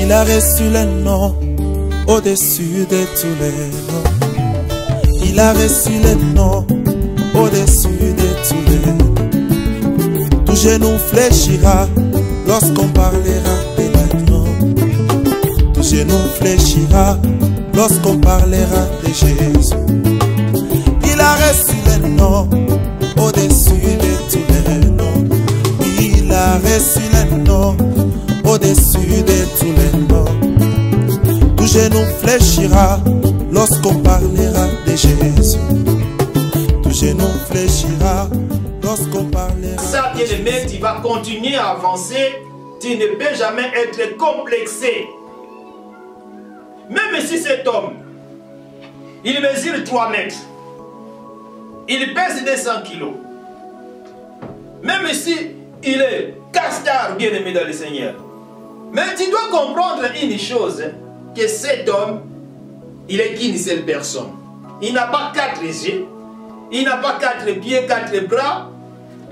Il a reçu le nom au-dessus de tous les noms. Il a reçu le nom au-dessus de tous les noms. Tout genou fléchira lorsqu'on parlera de l'agneau. Tout genou fléchira lorsqu'on parlera de Jésus. Il a reçu le nom au-dessus de tous les noms. Il a reçu le nom au-dessus de tous les noms. Tout genou fléchira lorsqu'on parlera de Jésus. Tout genou fléchira lorsqu'on parlera. Ça, bien-aimé, tu vas continuer à avancer. Tu ne peux jamais être complexé. Même si cet homme, il mesure 3 mètres, il pèse 200 kilos, même si il est castard, bien-aimé dans le Seigneur, mais tu dois comprendre une chose, que cet homme, il est qu'une seule personne. Il n'a pas 4 yeux, il n'a pas 4 pieds, 4 bras,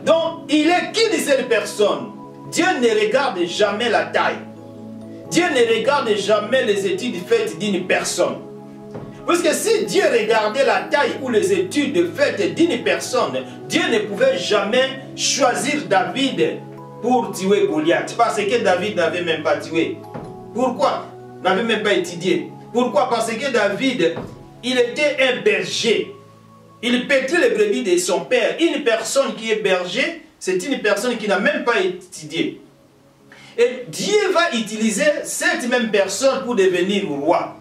donc il est qu'une seule personne. Dieu ne regarde jamais la taille. Dieu ne regarde jamais les études faites d'une personne. Parce que si Dieu regardait la taille ou les études faites d'une personne, Dieu ne pouvait jamais choisir David pour tuer Goliath. Parce que David n'avait même pas tué. Pourquoi? N'avait même pas étudié. Pourquoi? Parce que David, il était un berger. Il pétrait les brebis de son père. Une personne qui est berger, c'est une personne qui n'a même pas étudié. Et Dieu va utiliser cette même personne pour devenir roi.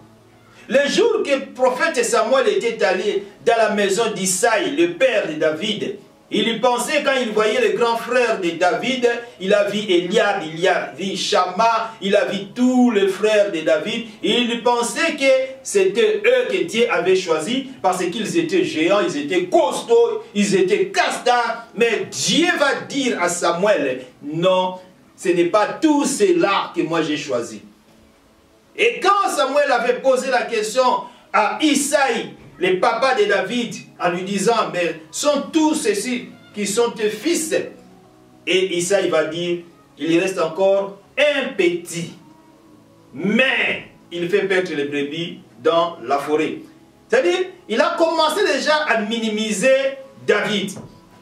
Le jour que le prophète Samuel était allé dans la maison d'Isaïe, le père de David, il pensait, quand il voyait le grand frère de David, il a vu Eliab, il a vu Shama, il a vu tous les frères de David. Il pensait que c'était eux que Dieu avait choisis parce qu'ils étaient géants, ils étaient costauds, ils étaient castards. Mais Dieu va dire à Samuel, non, ce n'est pas tout cela que moi j'ai choisi. Et quand Samuel avait posé la question à Isaïe, le papa de David, en lui disant, mais sont tous ceux-ci qui sont tes fils? Et Isaïe va dire, il reste encore un petit, mais il fait paître les brebis dans la forêt. C'est-à-dire, il a commencé déjà à minimiser David.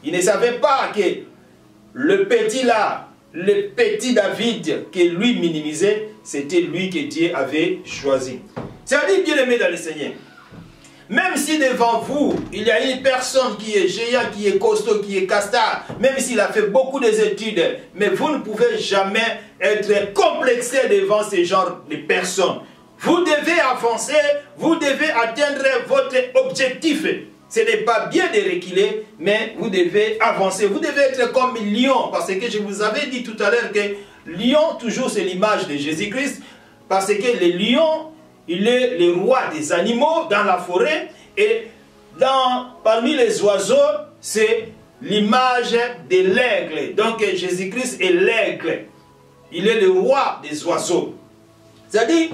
Il ne savait pas que le petit là, le petit David que lui minimisait, c'était lui que Dieu avait choisi. C'est-à-dire, bien aimé dans le Seigneur, même si devant vous, il y a une personne qui est géant, qui est costaud, qui est castard, même s'il a fait beaucoup d'études, mais vous ne pouvez jamais être complexé devant ce genre de personnes. Vous devez avancer, vous devez atteindre votre objectif. Ce n'est pas bien de reculer, mais vous devez avancer. Vous devez être comme lion, parce que je vous avais dit tout à l'heure que lion, toujours c'est l'image de Jésus-Christ, parce que le lion, il est le roi des animaux dans la forêt, et parmi les oiseaux, c'est l'image de l'aigle. Donc Jésus-Christ est l'aigle. Il est le roi des oiseaux. C'est-à-dire,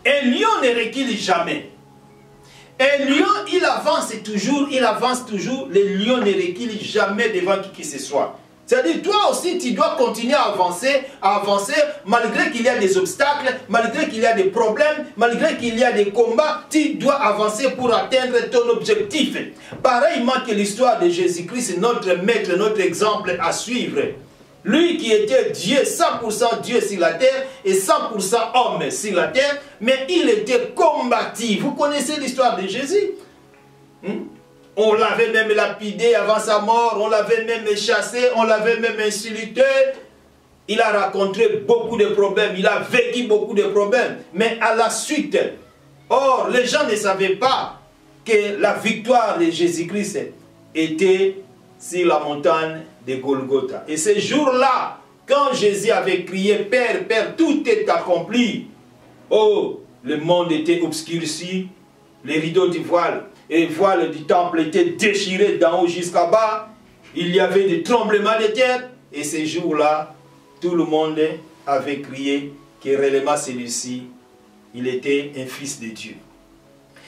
un lion ne recule jamais. Un lion, il avance toujours, le lion ne recule jamais devant qui que ce soit. C'est-à-dire, toi aussi, tu dois continuer à avancer, malgré qu'il y a des obstacles, malgré qu'il y a des problèmes, malgré qu'il y a des combats, tu dois avancer pour atteindre ton objectif. Pareillement que l'histoire de Jésus-Christ, notre maître, notre exemple à suivre. Lui qui était Dieu, 100% Dieu sur la terre et 100% homme sur la terre, mais il était combatif. Vous connaissez l'histoire de Jésus? On l'avait même lapidé avant sa mort, on l'avait même chassé, on l'avait même insulté. Il a rencontré beaucoup de problèmes, il a vécu beaucoup de problèmes. Mais à la suite, or, les gens ne savaient pas que la victoire de Jésus-Christ était sur la montagne de Golgotha. Et ce jour-là, quand Jésus avait crié, Père, Père, tout est accompli. Oh, le monde était obscurci, les rideaux du voile et le voile du temple étaient déchirés d'en haut jusqu'à bas. Il y avait des tremblements de terre. Et ce jour-là, tout le monde avait crié que réellement celui-ci, il était un fils de Dieu.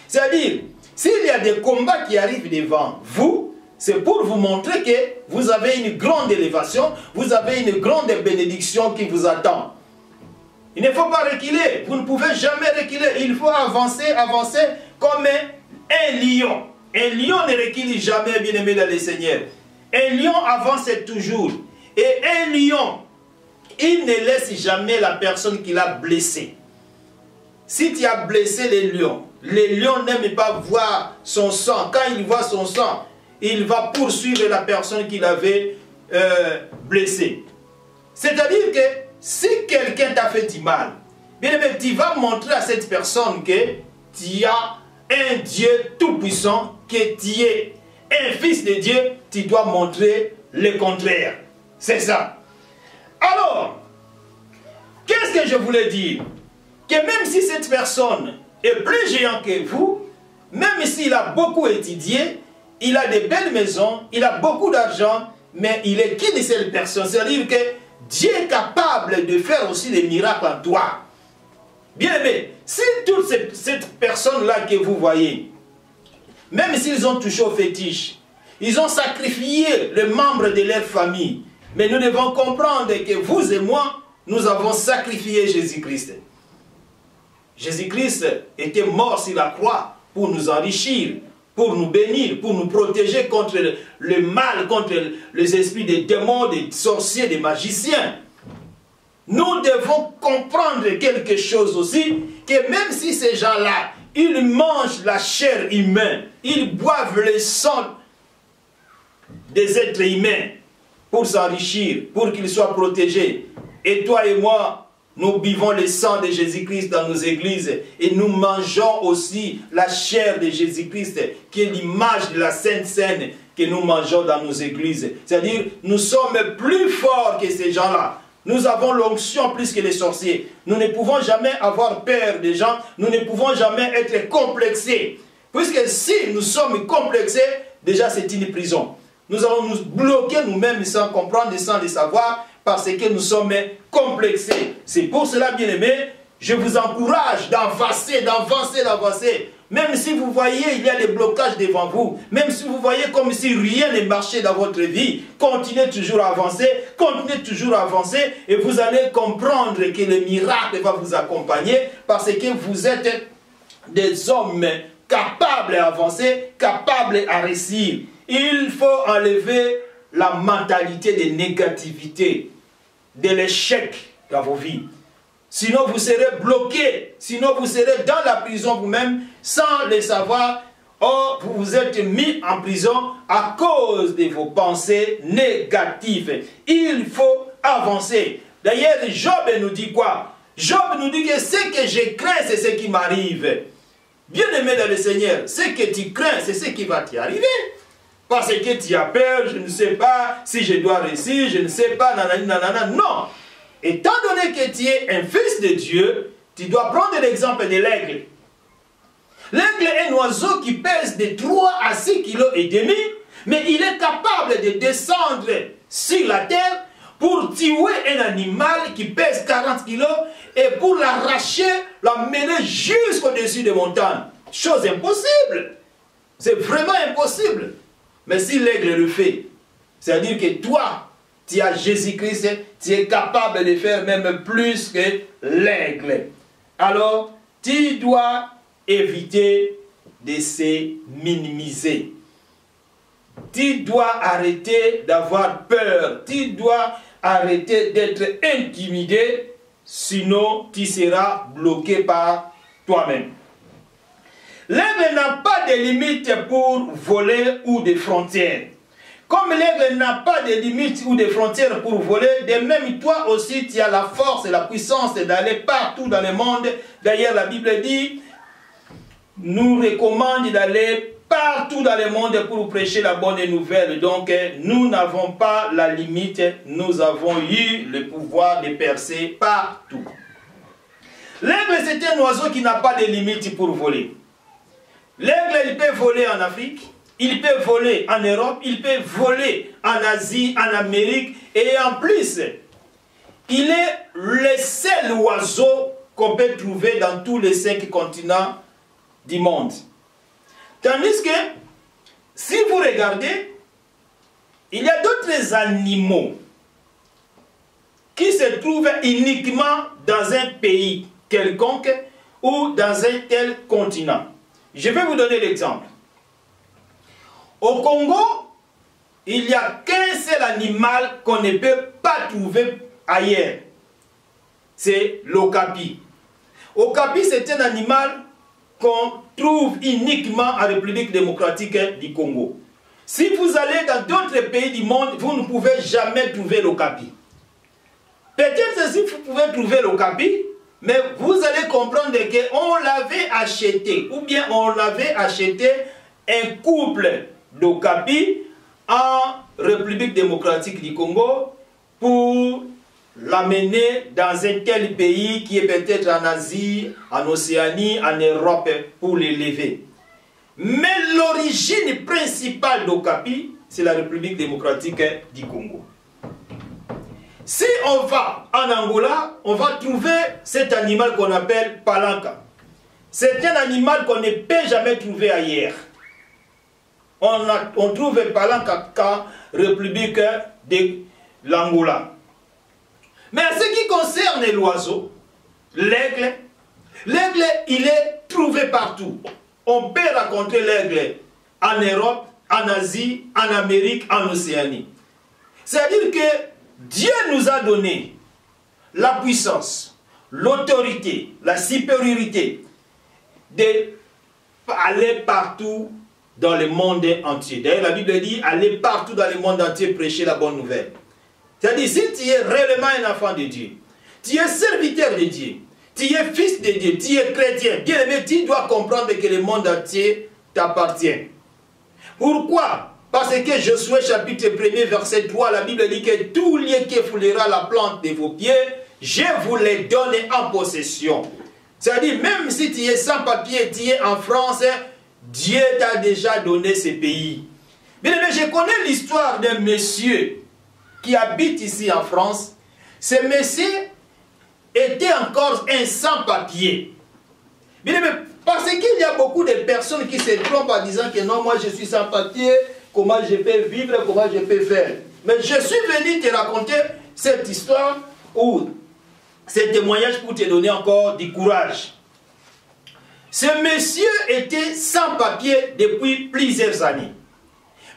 C'est-à-dire, s'il y a des combats qui arrivent devant vous, c'est pour vous montrer que vous avez une grande élévation, vous avez une grande bénédiction qui vous attend. Il ne faut pas reculer. Vous ne pouvez jamais reculer. Il faut avancer, avancer comme un lion. Un lion ne recule jamais, bien-aimé dans le Seigneur. Un lion avance toujours. Et un lion, il ne laisse jamais la personne qui l'a blessé. Si tu as blessé les lions n'aiment pas voir son sang. Quand il voit son sang, il va poursuivre la personne qui l'avait blessé. C'est-à-dire que si quelqu'un t'a fait du mal, bien aimé, tu vas montrer à cette personne que tu as un Dieu tout-puissant, que tu es un fils de Dieu, tu dois montrer le contraire. C'est ça. Alors, qu'est-ce que je voulais dire? Que même si cette personne est plus géante que vous, même s'il a beaucoup étudié, il a des belles maisons, il a beaucoup d'argent, mais il est qu'une seule personne. C'est-à-dire que Dieu est capable de faire aussi des miracles en toi. Bien aimé, si toute cette personne-là que vous voyez, même s'ils ont touché au fétiche, ils ont sacrifié les membres de leur famille, mais nous devons comprendre que vous et moi, nous avons sacrifié Jésus-Christ. Jésus-Christ était mort sur la croix pour nous enrichir, pour nous bénir, pour nous protéger contre le mal, contre les esprits des démons, des sorciers, des magiciens. Nous devons comprendre quelque chose aussi, que même si ces gens-là, ils mangent la chair humaine, ils boivent le sang des êtres humains pour s'enrichir, pour qu'ils soient protégés. Et toi et moi, nous buvons le sang de Jésus-Christ dans nos églises et nous mangeons aussi la chair de Jésus-Christ qui est l'image de la Sainte Seine que nous mangeons dans nos églises. C'est-à-dire, nous sommes plus forts que ces gens-là. Nous avons l'onction plus que les sorciers. Nous ne pouvons jamais avoir peur des gens. Nous ne pouvons jamais être complexés. Puisque si nous sommes complexés, déjà c'est une prison. Nous allons nous bloquer nous-mêmes sans comprendre et sans le savoir parce que nous sommes complexés. C'est pour cela, bien-aimés, je vous encourage d'avancer, d'avancer, d'avancer. Même si vous voyez, il y a des blocages devant vous. Même si vous voyez comme si rien ne marchait dans votre vie. Continuez toujours à avancer. Continuez toujours à avancer. Et vous allez comprendre que le miracle va vous accompagner. Parce que vous êtes des hommes capables d'avancer, capables à réussir. Il faut enlever la mentalité de négativité, de l'échec dans vos vies. Sinon, vous serez bloqué. Sinon, vous serez dans la prison vous-même sans le savoir. Or, vous vous êtes mis en prison à cause de vos pensées négatives. Il faut avancer. D'ailleurs, Job nous dit quoi? Job nous dit que ce que je crains, c'est ce qui m'arrive. Bien-aimé dans le Seigneur, ce que tu crains, c'est ce qui va t'y arriver. Parce que tu as peur, je ne sais pas si je dois réussir, je ne sais pas, nanani, nanana. Non. Étant donné que tu es un fils de Dieu, tu dois prendre l'exemple de l'aigle. L'aigle est un oiseau qui pèse de 3 à 6 kg et demi, mais il est capable de descendre sur la terre pour tuer un animal qui pèse 40 kg et pour l'arracher, l'emmener jusqu'au-dessus des montagnes. Chose impossible. C'est vraiment impossible. Mais si l'aigle le fait, c'est-à-dire que toi, tu as Jésus-Christ, tu es capable de faire même plus que l'aigle. Alors, tu dois éviter de se minimiser. Tu dois arrêter d'avoir peur. Tu dois arrêter d'être intimidé, sinon tu seras bloqué par toi-même. L'aigle n'a pas de limite pour voler ou de frontières. Comme l'aigle n'a pas de limites ou de frontières pour voler, de même toi aussi tu as la force et la puissance d'aller partout dans le monde. D'ailleurs la Bible dit, nous recommande d'aller partout dans le monde pour prêcher la bonne nouvelle. Donc nous n'avons pas la limite, nous avons eu le pouvoir de percer partout. L'aigle c'est un oiseau qui n'a pas de limite pour voler. L'aigle il peut voler en Afrique. Il peut voler en Europe, il peut voler en Asie, en Amérique. Et en plus, il est le seul oiseau qu'on peut trouver dans tous les 5 continents du monde. Tandis que, si vous regardez, il y a d'autres animaux qui se trouve uniquement dans un pays quelconque ou dans un tel continent. Je vais vous donner l'exemple. Au Congo, il n'y a qu'un seul animal qu'on ne peut pas trouver ailleurs. C'est l'okapi. Okapi, c'est un animal qu'on trouve uniquement en République démocratique du Congo. Si vous allez dans d'autres pays du monde, vous ne pouvez jamais trouver l'okapi. Peut-être si vous pouvez trouver l'okapi, mais vous allez comprendre qu'on l'avait acheté, ou bien on l'avait acheté un couple d'okapi en République démocratique du Congo pour l'amener dans un tel pays qui est peut-être en Asie, en Océanie, en Europe pour l'élever. Mais l'origine principale d'okapi, c'est la République démocratique du Congo. Si on va en Angola, on va trouver cet animal qu'on appelle palanca. C'est un animal qu'on ne peut jamais trouver ailleurs. On trouve palanca qu'en République de l'Angola. Mais en ce qui concerne l'oiseau, l'aigle, il est trouvé partout. On peut rencontrer l'aigle en Europe, en Asie, en Amérique, en Océanie. C'est-à-dire que Dieu nous a donné la puissance, l'autorité, la supériorité d'aller partout dans le monde entier. D'ailleurs, la Bible dit, allez partout dans le monde entier prêcher la bonne nouvelle. C'est-à-dire, si tu es réellement un enfant de Dieu, tu es serviteur de Dieu, tu es fils de Dieu, tu es chrétien, bien aimé, tu dois comprendre que le monde entier t'appartient. Pourquoi? Parce que Josué chapitre 1er verset 3, la Bible dit que tout lieu qui foulera la plante de vos pieds, je vous les donne en possession. C'est-à-dire, même si tu es sans papier, tu es en France, Dieu t'a déjà donné ce pays. Bien aimé, je connais l'histoire d'un monsieur qui habite ici en France. Ce monsieur était encore un sans-papier. Bien aimé, parce qu'il y a beaucoup de personnes qui se trompent en disant que non, moi je suis sans-papier, comment je peux vivre, comment je peux faire. Mais je suis venu te raconter cette histoire ou ce témoignage pour te donner encore du courage. Ce monsieur était sans papier depuis plusieurs années.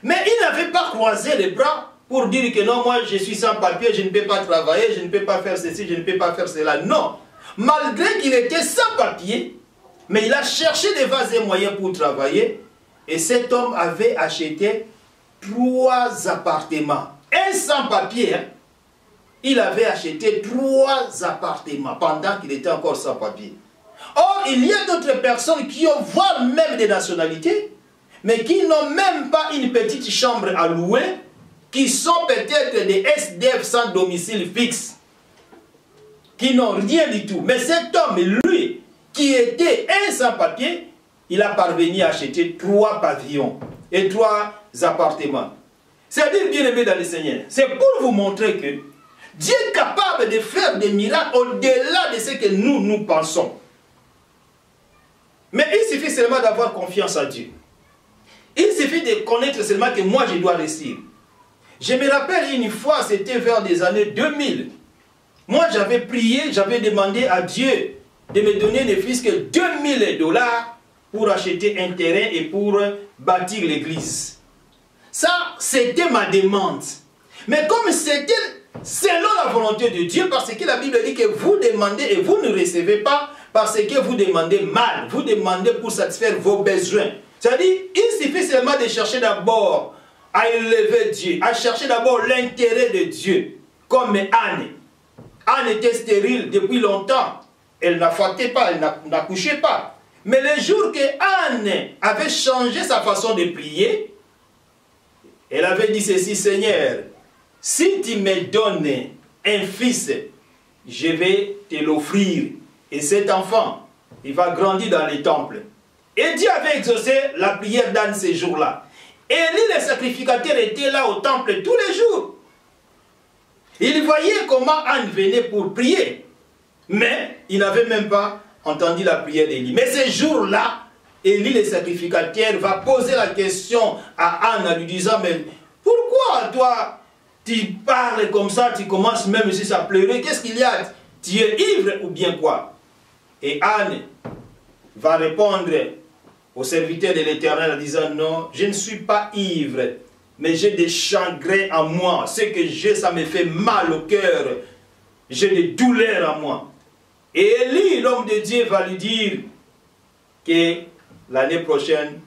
Mais il n'avait pas croisé les bras pour dire que non, moi je suis sans papier, je ne peux pas travailler, je ne peux pas faire ceci, je ne peux pas faire cela. Non. Malgré qu'il était sans papier, mais il a cherché des vases et moyens pour travailler. Et cet homme avait acheté 3 appartements. Un sans papier, hein, il avait acheté 3 appartements pendant qu'il était encore sans papier. Or, il y a d'autres personnes qui ont, voire même des nationalités, mais qui n'ont même pas une petite chambre à louer, qui sont peut-être des SDF sans domicile fixe, qui n'ont rien du tout. Mais cet homme, lui, qui était un sans-papier, il a parvenu à acheter 3 pavillons et 3 appartements. C'est-à-dire, bien aimé dans le Seigneur, c'est pour vous montrer que Dieu est capable de faire des miracles au-delà de ce que nous pensons. Mais il suffit seulement d'avoir confiance en Dieu. Il suffit de connaître seulement que moi je dois réussir. Je me rappelle une fois, c'était vers les années 2000. Moi j'avais prié, j'avais demandé à Dieu de me donner ne fût-ce que $2000 pour acheter un terrain et pour bâtir l'église. Ça, c'était ma demande. Mais comme c'était selon la volonté de Dieu, parce que la Bible dit que vous demandez et vous ne recevez pas, parce que vous demandez mal, vous demandez pour satisfaire vos besoins. C'est-à-dire, il suffit seulement de chercher d'abord à élever Dieu, à chercher d'abord l'intérêt de Dieu. Comme Anne. Anne était stérile depuis longtemps. Elle n'enfantait pas, elle n'accouchait pas. Mais le jour que Anne avait changé sa façon de prier, elle avait dit ceci: Seigneur, si tu me donnes un fils, je vais te l'offrir. Et cet enfant, il va grandir dans les temples. Et Dieu avait exaucé la prière d'Anne ces jours-là. Élie, le sacrificateur, était là au temple tous les jours. Il voyait comment Anne venait pour prier. Mais il n'avait même pas entendu la prière d'Élie. Mais ces jours-là, Élie, le sacrificateur, va poser la question à Anne en lui disant: mais pourquoi toi, Tu parles comme ça, tu commences même juste à pleurer. Qu'est-ce qu'il y a? Tu es ivre ou bien quoi? Et Anne va répondre au serviteur de l'Éternel en disant, non, je ne suis pas ivre, mais j'ai des chagrins en moi. Ce que j'ai, ça me fait mal au cœur. J'ai des douleurs en moi. Et Élie, l'homme de Dieu, va lui dire que l'année prochaine,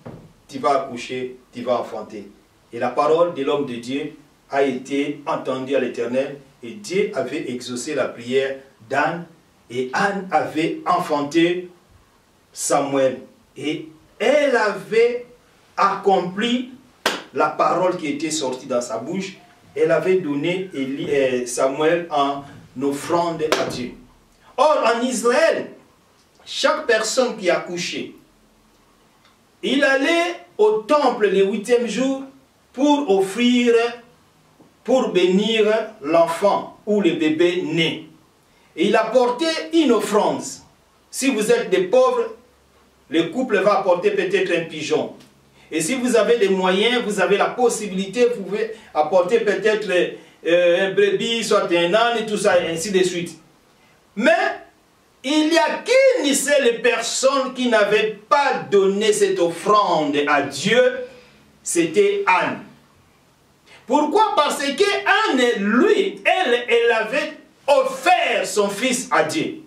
tu vas accoucher, tu vas enfanter. Et la parole de l'homme de Dieu a été entendue à l'Éternel, et Dieu avait exaucé la prière d'Anne, et Anne avait enfanté Samuel. Et elle avait accompli la parole qui était sortie dans sa bouche. Elle avait donné Samuel en offrande à Dieu. Or, en Israël, chaque personne qui accouchait, il allait au temple le 8e jour pour offrir, pour bénir l'enfant ou le bébé né. Et il apportait une offrande. Si vous êtes des pauvres, le couple va apporter peut-être un pigeon. Et si vous avez des moyens, vous avez la possibilité, vous pouvez apporter peut-être un brebis, soit un âne, et tout ça, et ainsi de suite. Mais il n'y a qu'une seule personne qui n'avait pas donné cette offrande à Dieu, c'était Anne. Pourquoi? Parce que Anne, lui, elle avait offert son fils à Dieu.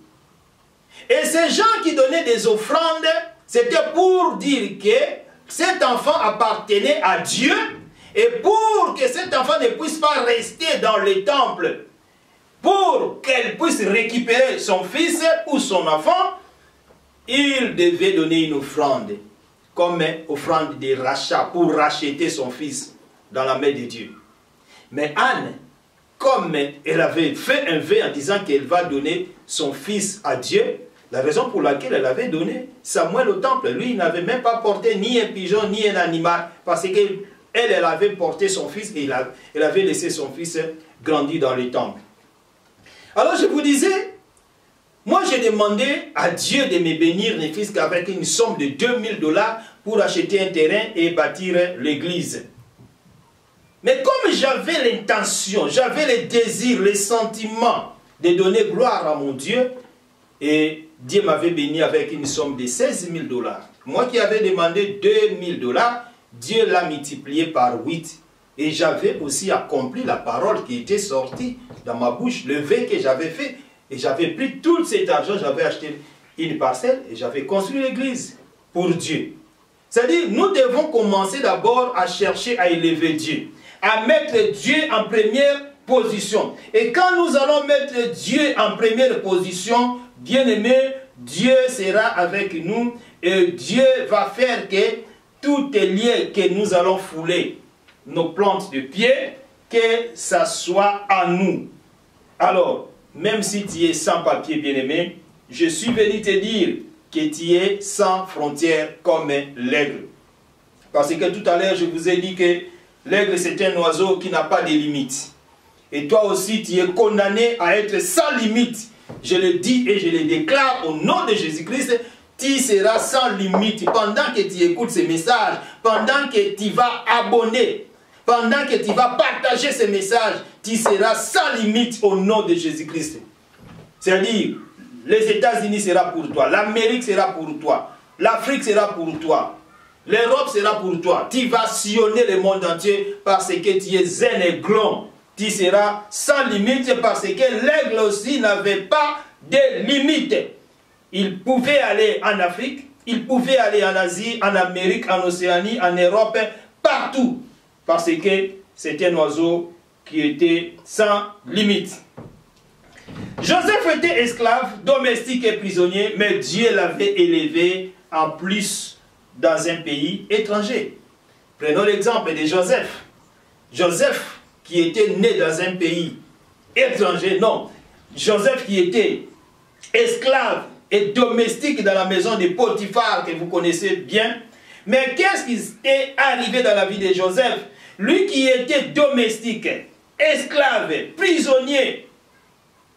Et ces gens qui donnaient des offrandes, c'était pour dire que cet enfant appartenait à Dieu, et pour que cet enfant ne puisse pas rester dans le temple, pour qu'elle puisse récupérer son fils ou son enfant, il devait donner une offrande, comme une offrande de rachat, pour racheter son fils dans la main de Dieu. Mais Anne, comme elle avait fait un vœu en disant qu'elle va donner son fils à Dieu, la raison pour laquelle elle avait donné Samuel au temple, lui, il n'avait même pas porté ni un pigeon, ni un animal, parce qu'elle avait porté son fils et elle avait laissé son fils grandir dans le temple. Alors je vous disais, moi j'ai demandé à Dieu de me bénir les fils avec une somme de 2000 $ pour acheter un terrain et bâtir l'église. Mais comme j'avais l'intention, j'avais le désir, le sentiment de donner gloire à mon Dieu, et Dieu m'avait béni avec une somme de 16 000 $. Moi qui avais demandé 2000 $, Dieu l'a multiplié par 8. Et j'avais aussi accompli la parole qui était sortie dans ma bouche, le vœu que j'avais fait. Et j'avais pris tout cet argent, j'avais acheté une parcelle et j'avais construit l'église pour Dieu. C'est-à-dire, nous devons commencer d'abord à chercher à élever Dieu, à mettre Dieu en première position. Et quand nous allons mettre Dieu en première position, bien aimé, Dieu sera avec nous et Dieu va faire que tout est lié, que nous allons fouler nos plantes de pied, que ça soit à nous. Alors, même si tu es sans papier, bien-aimé, je suis venu te dire que tu es sans frontières comme l'aigle. Parce que tout à l'heure, je vous ai dit que l'aigle, c'est un oiseau qui n'a pas de limites. Et toi aussi, tu es condamné à être sans limite. Je le dis et je le déclare au nom de Jésus-Christ, tu seras sans limite. Pendant que tu écoutes ces messages, pendant que tu vas abonner, pendant que tu vas partager ces messages, tu seras sans limite au nom de Jésus-Christ. C'est-à-dire, les États-Unis seront pour toi, l'Amérique sera pour toi, l'Afrique sera pour toi, l'Europe sera pour toi. Tu vas sillonner le monde entier parce que tu es un aiglon. Tu seras sans limite parce que l'aigle aussi n'avait pas de limite. Il pouvait aller en Afrique, il pouvait aller en Asie, en Amérique, en Océanie, en Europe, partout. Parce que c'était un oiseau qui était sans limite. Joseph était esclave, domestique et prisonnier, mais Dieu l'avait élevé en plus dans un pays étranger. Prenons l'exemple de Joseph. Joseph qui était né dans un pays étranger, non. Joseph qui était esclave et domestique dans la maison de Potiphar, que vous connaissez bien. Mais qu'est-ce qui est arrivé dans la vie de Joseph? Lui qui était domestique, esclave, prisonnier,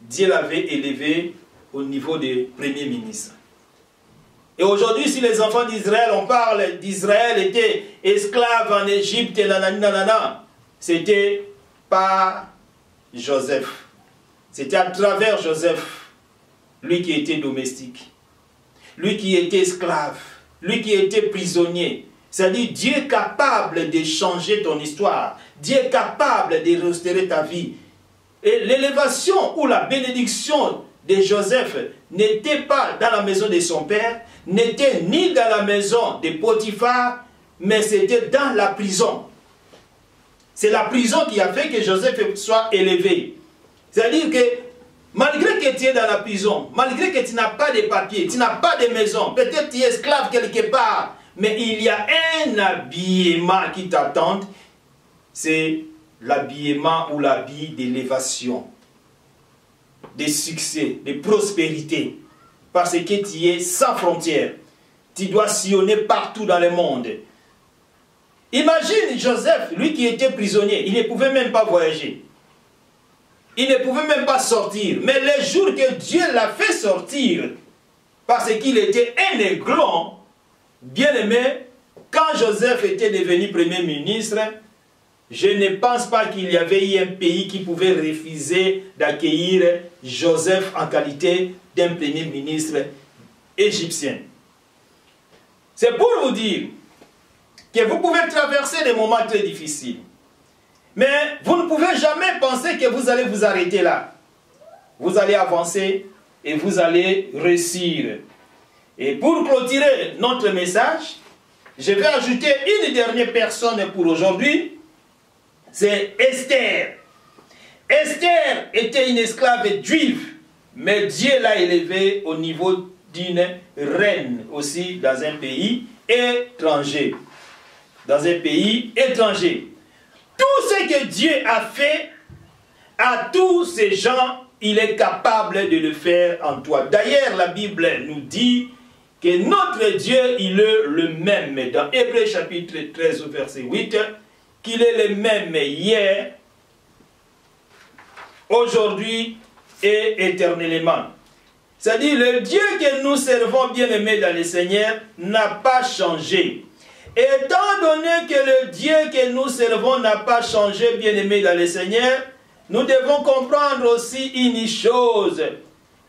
Dieu l'avait élevé au niveau de premier ministre. Et aujourd'hui, si les enfants d'Israël, on parle d'Israël était esclave en Égypte, nanana, c'était par Joseph. C'était à travers Joseph, lui qui était domestique, lui qui était esclave, lui qui était prisonnier. C'est-à-dire, Dieu est capable de changer ton histoire. Dieu est capable de restaurer ta vie. Et l'élévation ou la bénédiction de Joseph n'était pas dans la maison de son père, n'était ni dans la maison de Potiphar, mais c'était dans la prison. C'est la prison qui a fait que Joseph soit élevé. C'est-à-dire que malgré que tu es dans la prison, malgré que tu n'as pas de papiers, tu n'as pas de maison, peut-être tu es esclave quelque part, mais il y a un habillement qui t'attend, c'est l'habillement ou l'habit d'élévation, de succès, de prospérité, parce que tu es sans frontières. Tu dois sillonner partout dans le monde. Imagine Joseph, lui qui était prisonnier, il ne pouvait même pas voyager. Il ne pouvait même pas sortir. Mais les jours que Dieu l'a fait sortir, parce qu'il était un aiglon, bien aimé, quand Joseph était devenu Premier ministre, je ne pense pas qu'il y avait eu un pays qui pouvait refuser d'accueillir Joseph en qualité d'un Premier ministre égyptien. C'est pour vous dire que vous pouvez traverser des moments très difficiles. Mais vous ne pouvez jamais penser que vous allez vous arrêter là. Vous allez avancer et vous allez réussir. Et pour clôturer notre message, je vais ajouter une dernière personne pour aujourd'hui. C'est Esther. Esther était une esclave juive, mais Dieu l'a élevée au niveau d'une reine aussi dans un pays étranger. Dans un pays étranger. Tout ce que Dieu a fait à tous ces gens, il est capable de le faire en toi. D'ailleurs, la Bible nous dit que notre Dieu, il est le même. Dans Hébreux chapitre 13, verset 8, qu'il est le même hier, aujourd'hui et éternellement. C'est-à-dire, le Dieu que nous servons, bien-aimés dans le Seigneur, n'a pas changé. Étant donné que le Dieu que nous servons n'a pas changé, bien-aimés dans le Seigneur, nous devons comprendre aussi une chose,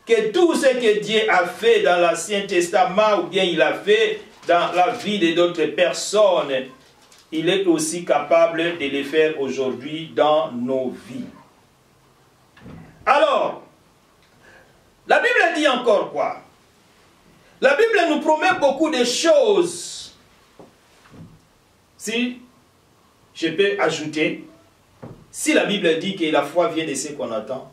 que tout ce que Dieu a fait dans l'Ancien Testament, ou bien il a fait dans la vie de d'autres personnes, il est aussi capable de le faire aujourd'hui dans nos vies. Alors, la Bible dit encore quoi? La Bible nous promet beaucoup de choses. Si je peux ajouter, si la Bible dit que la foi vient de ce qu'on attend,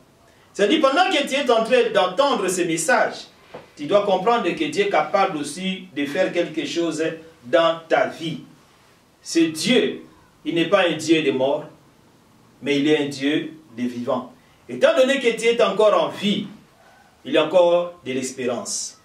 c'est-à-dire pendant que tu es en train d'entendre ce message, tu dois comprendre que Dieu est capable aussi de faire quelque chose dans ta vie. C'est Dieu, il n'est pas un Dieu de mort, mais il est un Dieu de vivant. Étant donné que tu es encore en vie, il y a encore de l'espérance.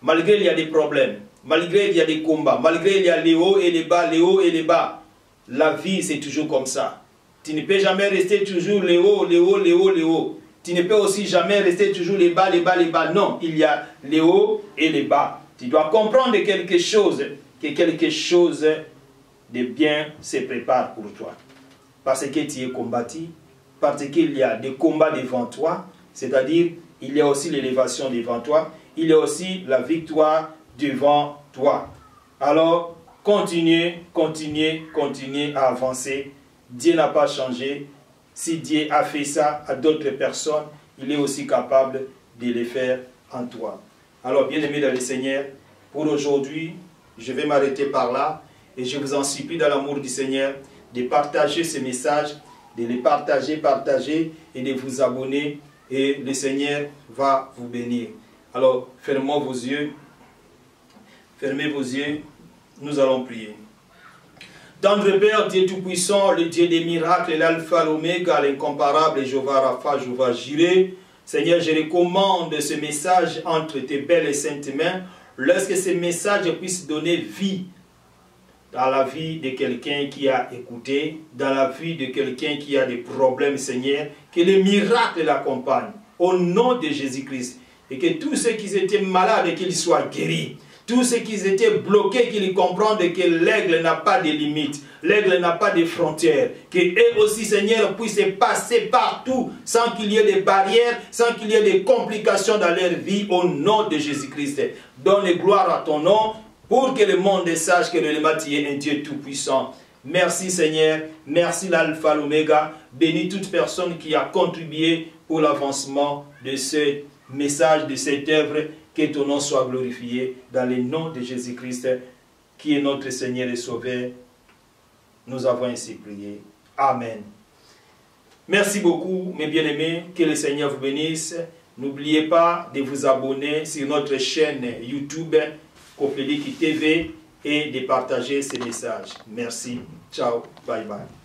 Malgré il y a des problèmes, malgré il y a des combats, malgré il y a les hauts et les bas, les hauts et les bas, la vie c'est toujours comme ça. Tu ne peux jamais rester toujours les hauts, les hauts, les hauts, les hauts. Tu ne peux aussi jamais rester toujours les bas, les bas, les bas. Non, il y a les hauts et les bas. Tu dois comprendre quelque chose, que quelque chose de bien se prépare pour toi. Parce que tu es combattu, parce qu'il y a des combats devant toi, c'est-à-dire il y a aussi l'élévation devant toi, il y a aussi la victoire devant toi. Alors, continuez, continuez, continuez à avancer. Dieu n'a pas changé. Si Dieu a fait ça à d'autres personnes, il est aussi capable de le faire en toi. Alors, bien-aimés dans le Seigneur, pour aujourd'hui, je vais m'arrêter par là et je vous en supplie dans l'amour du Seigneur de partager ce message, de les partager et de vous abonner et le Seigneur va vous bénir. Alors, fermez vos yeux, nous allons prier. Tendre Père, Dieu Tout-Puissant, le Dieu des miracles, l'Alpha, l'Oméga, l'incomparable, Jéhovah Rapha, Jéhovah Jireh, Seigneur, je recommande ce message entre tes belles et saintes mains, lorsque ce message puisse donner vie dans la vie de quelqu'un qui a écouté, dans la vie de quelqu'un qui a des problèmes, Seigneur, que les miracles l'accompagnent, au nom de Jésus-Christ, et que tous ceux qui étaient malades, qu'ils soient guéris. tous ceux qui étaient bloqués, qu'ils comprennent que l'aigle n'a pas de limites, l'aigle n'a pas de frontières, qu'eux aussi, Seigneur, puissent passer partout sans qu'il y ait des barrières, sans qu'il y ait des complications dans leur vie, au nom de Jésus-Christ. Donne gloire à ton nom pour que le monde sache que le Lemati est un Dieu tout-puissant. Merci Seigneur, merci l'Alpha, l'Oméga. Bénis toute personne qui a contribué pour l'avancement de ce message, de cette œuvre. Que ton nom soit glorifié dans le nom de Jésus-Christ, qui est notre Seigneur et Sauveur. Nous avons ainsi prié. Amen. Merci beaucoup, mes bien-aimés. Que le Seigneur vous bénisse. N'oubliez pas de vous abonner sur notre chaîne YouTube, Copeliki TV, et de partager ces messages. Merci. Ciao. Bye bye.